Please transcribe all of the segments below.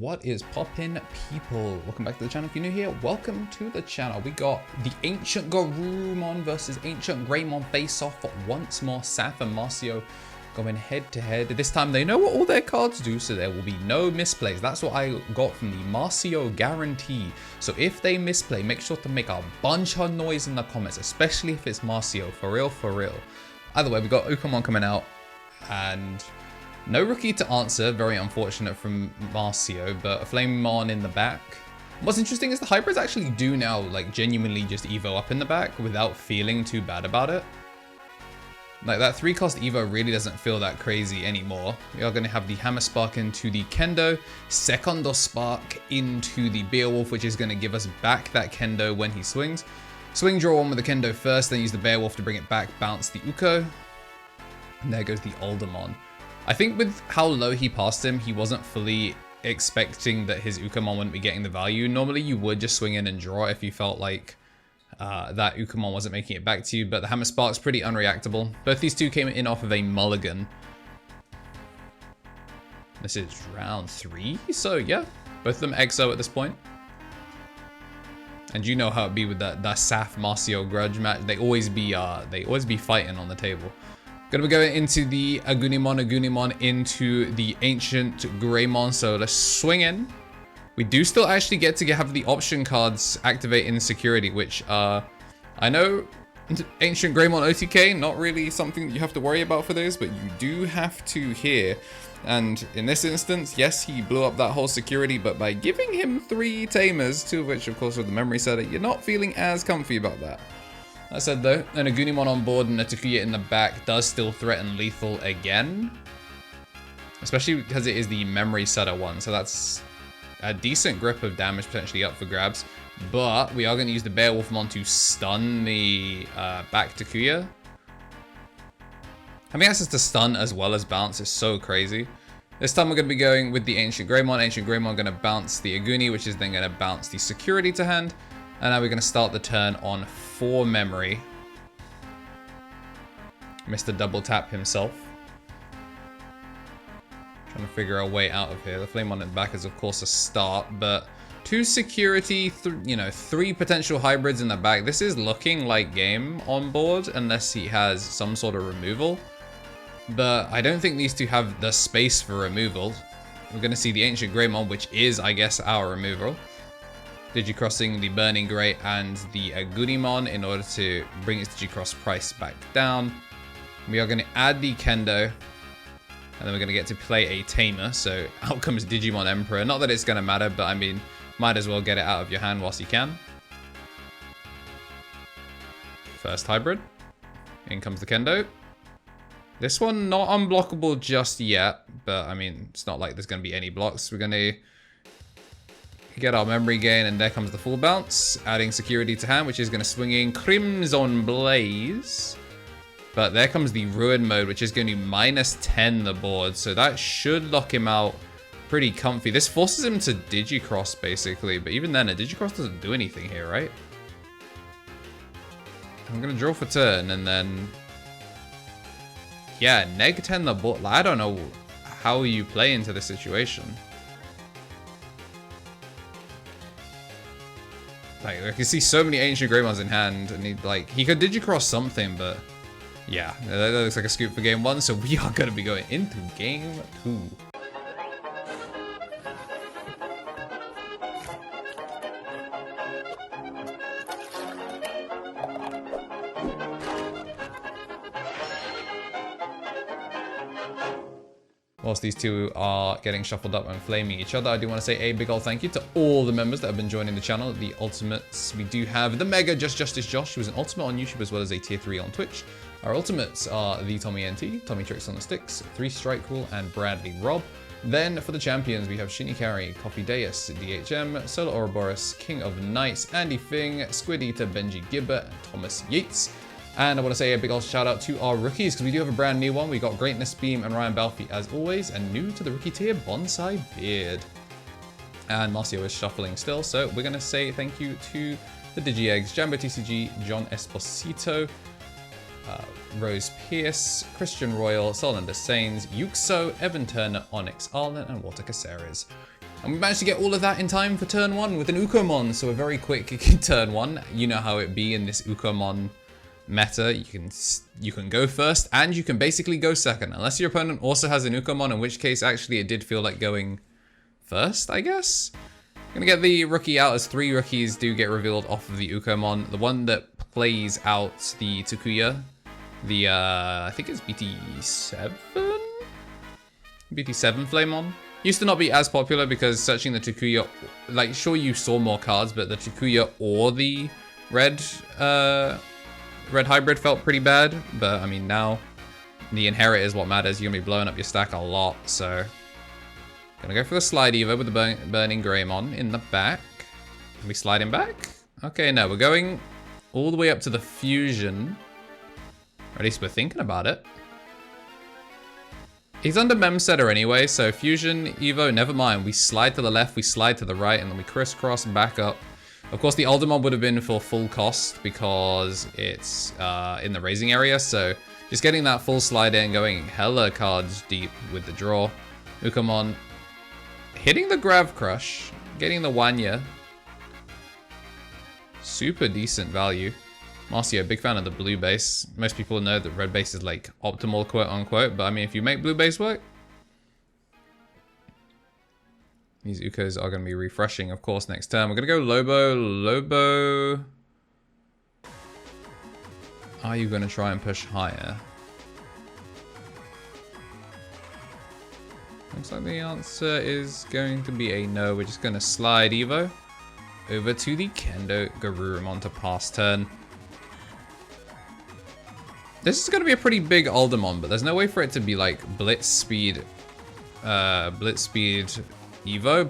What is poppin', people? Welcome back to the channel. If you're new here, welcome to the channel. We got the AncientGarurumon versus AncientGreymon face-off once more. Saf and Marcio going head-to-head. This time they know what all their cards do, so there will be no misplays. That's what I got from the Marcio guarantee. So if they misplay, make sure to make a bunch of noise in the comments, especially if it's Marcio. For real, for real. Either way, we got Ukamon coming out, and no rookie to answer, very unfortunate from Marcio, but a Flamemon in the back. What's interesting is the hybrids actually do now like genuinely just Evo up in the back without feeling too bad about it. Like that 3-cost Evo really doesn't feel that crazy anymore. We are going to have the Hammer Spark into the Kendo, Secondo Spark into the Beowulf, which is going to give us back that Kendo when he swings. Swing draw one with the Kendo first, then use the Beowulf to bring it back, bounce the Uko. And there goes the Aldermon. I think with how low he passed him, he wasn't fully expecting that his Ukamon wouldn't be getting the value. Normally you would just swing in and draw if you felt like that Ukamon wasn't making it back to you, but the Hammer Spark's pretty unreactable. Both these two came in off of a mulligan. This is round 3, so yeah, both of them EXO at this point. And you know how it be with that Saf Marcio grudge match. They always be fighting on the table. Gonna be going into the Agunimon into the AncientGreymon, so let's swing in. We do still actually get to have the option cards activate in security, which I know AncientGreymon OTK, not really something that you have to worry about for this, but you do have to here. And in this instance, yes, he blew up that whole security, but by giving him 3 tamers, 2 of which of course were the memory setter, you're not feeling as comfy about that. That said though, an Agunimon on board and a Takuya in the back does still threaten lethal again. Especially because it is the memory setter one, so that's a decent grip of damage potentially up for grabs. But we are going to use the Beowulfmon to stun the back Takuya. Having access to stun as well as bounce is so crazy. This time we're going to be going with the AncientGreymon. AncientGreymon going to bounce the Aguni, which is then going to bounce the security to hand. And now we're going to start the turn on 4 memory. Mr. Double Tap himself. Trying to figure a way out of here. The Flamemon in the back is of course a start, but 2 security, 3 potential hybrids in the back. This is looking like game on board unless he has some sort of removal. But I don't think these two have the space for removal. We're going to see the AncientGreymon, which is, I guess, our removal. Digicrossing the Burning Grey and the Agunimon in order to bring its Digicross price back down. We are going to add the Kendo, and then we're going to get to play a Tamer. So out comes Digimon Emperor. Not that it's going to matter, but I mean, might as well get it out of your hand whilst you can. First hybrid. In comes the Kendo. This one not unblockable just yet, but I mean, it's not like there's going to be any blocks. We're going to get our memory gain, and there comes the full bounce, adding security to hand, which is going to swing in Crimson Blaze. But there comes the Ruin mode, which is going to -10 the board, so that should lock him out pretty comfy. This forces him to Digicross, basically, but even then, a Digicross doesn't do anything here, right? I'm going to draw for turn, and then yeah, -10 the board. I don't know how you play into this situation. Like, I can see so many AncientGreymons in hand, and he could Digicross something, but yeah, that looks like a scoop for game 1, so we are going to be going into game 2. Whilst these two are getting shuffled up and flaming each other, I do want to say a big old thank you to all the members that have been joining the channel. The Ultimates, we do have the Mega Justice Josh, who is an Ultimate on YouTube as well as a Tier 3 on Twitch. Our Ultimates are the Tommy NT, Tommy Tricks on the Sticks, 3 Strike Rule, and Bradley Rob. Then for the champions, we have Shinikari, Coffee Deus, DHM, Solo Ouroboros, King of Knights, Andy Fing, Squid Eater, Benji Gibbert, and Thomas Yates. And I want to say a big old shout out to our rookies, because we do have a brand new one. We got Greatness Beam and Ryan Balfi as always, and new to the rookie tier, Bonsai Beard. And Marcio is shuffling still, so we're going to say thank you to the Digi Eggs, Jambo TCG, John Esposito, Rose Pierce, Christian Royal, Solander Sains, Yuxo, Evan Turner, Onyx Arlen, and Walter Caceres. And we managed to get all of that in time for turn 1 with an Ukomon, so a very quick turn 1. You know how it be in this Ukomon meta. You can go first, and you can basically go second, unless your opponent also has an Ukomon, in which case actually it did feel like going first, I guess. I'm gonna get the rookie out, as 3 rookies do get revealed off of the Ukomon. The one that plays out the Takuya, the I think it's BT7? BT7 Flamon. Used to not be as popular because searching the Takuya, like, sure you saw more cards, but the Takuya or the red hybrid felt pretty bad. But I mean, now the inherit is what matters. You're gonna be blowing up your stack a lot, so gonna go for the slide Evo with the burning Greymon in the back. Can we slide him back? Okay, no, we're going all the way up to the fusion. Or at least we're thinking about it. He's under Mem Setter anyway, so Fusion, Evo, never mind. We slide to the left, we slide to the right, and then we crisscross back up. Of course, the Aldermon would have been for full cost because it's in the raising area, so just getting that full slide in, going hella cards deep with the draw. Ukomon hitting the Grav Crush, getting the Wanya. Super decent value. Marcio, big fan of the blue base. Most people know that red base is like optimal, quote unquote, but I mean, if you make blue base work, these Ukos are going to be refreshing, of course, next turn. We're going to go Lobo. Lobo, are you going to try and push higher? Looks like the answer is going to be a no. We're just going to slide Evo over to the KnTElixar to pass turn. This is going to be a pretty big Aldermon, but there's no way for it to be like Blitz Speed Evo,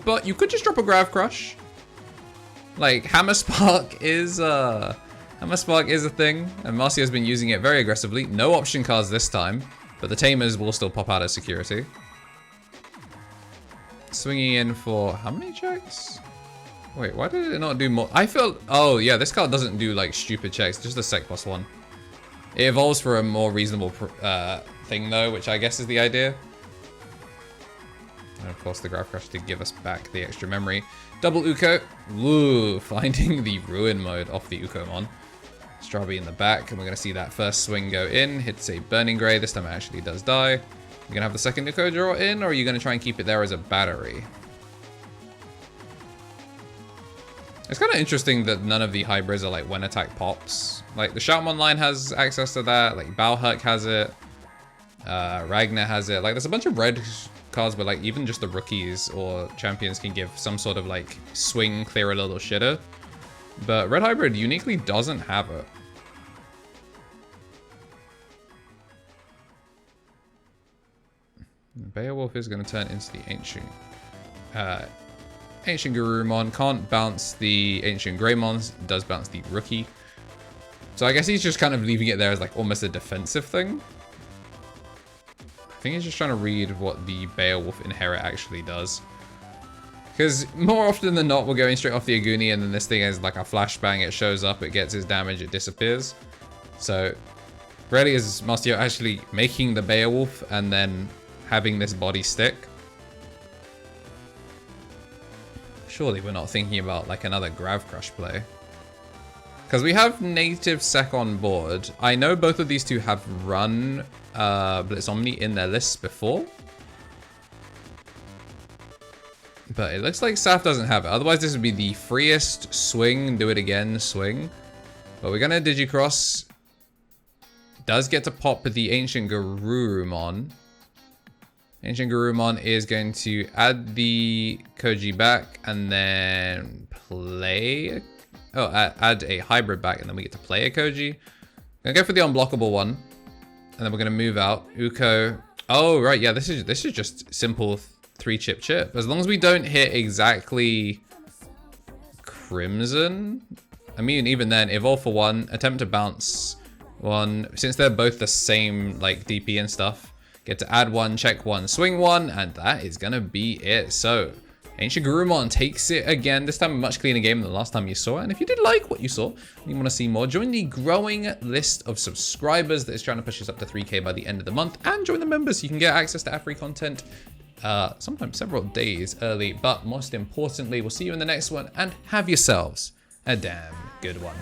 but you could just drop a Grav Crush. Like, Hammer Spark is a thing, and Marcio's been using it very aggressively. No option cards this time, but the Tamers will still pop out as security. Swinging in for how many checks? Wait, why did it not do more? I feel, oh yeah, this card doesn't do like stupid checks, just a sec +1. It evolves for a more reasonable thing though, which I guess is the idea. And of course the Grav Crush did give us back the extra memory. Double Uko. Woo, finding the Ruin mode off the Ukomon. Strawberry in the back, and we're going to see that first swing go in. Hits a Burning Grey. This time it actually does die. You're going to have the second Uko draw in, or are you going to try and keep it there as a battery? It's kind of interesting that none of the hybrids are like when attack pops. Like the Shoutmon line has access to that, like Balhurk has it, Ragnar has it. Like there's a bunch of red cards where like even just the rookies or champions can give some sort of like swing, clear a little shitter. But red hybrid uniquely doesn't have it. Beowulf is going to turn into the AncientGarurumon. Can't bounce the AncientGreymon, does bounce the rookie. So I guess he's just kind of leaving it there as like almost a defensive thing. I think he's just trying to read what the Beowulf Inherit actually does. Because more often than not, we're going straight off the Aguni, and then this thing is like a flashbang. It shows up, it gets his damage, it disappears. So rarely is Marcio actually making the Beowulf and then having this body stick. Surely we're not thinking about like another Grav Crush play. Because we have native Sec on board. I know both of these two have run Blitz Omni in their lists before. But it looks like Saf doesn't have it. Otherwise this would be the freest swing, do it again swing. But we're going to Digicross. Does get to pop the AncientGarurumon. AncientGarurumon is going to add the Koji back and then play... Oh, add a hybrid back and then we get to play a Koji. Gonna go for the unblockable one. And then we're gonna move out. Uko. Oh, right, yeah, this is just simple 3-chip chip. As long as we don't hit exactly Crimson. I mean, even then, evolve for 1, attempt to bounce 1. Since they're both the same, like, DP and stuff, get to add 1, check 1, swing 1, and that is gonna be it. So, AncientGarurumon takes it again, this time a much cleaner game than the last time you saw it. And if you did like what you saw and you want to see more, join the growing list of subscribers that is trying to push us up to 3K by the end of the month, and join the members so you can get access to ad-free content sometimes several days early. But most importantly, we'll see you in the next one, and have yourselves a damn good one.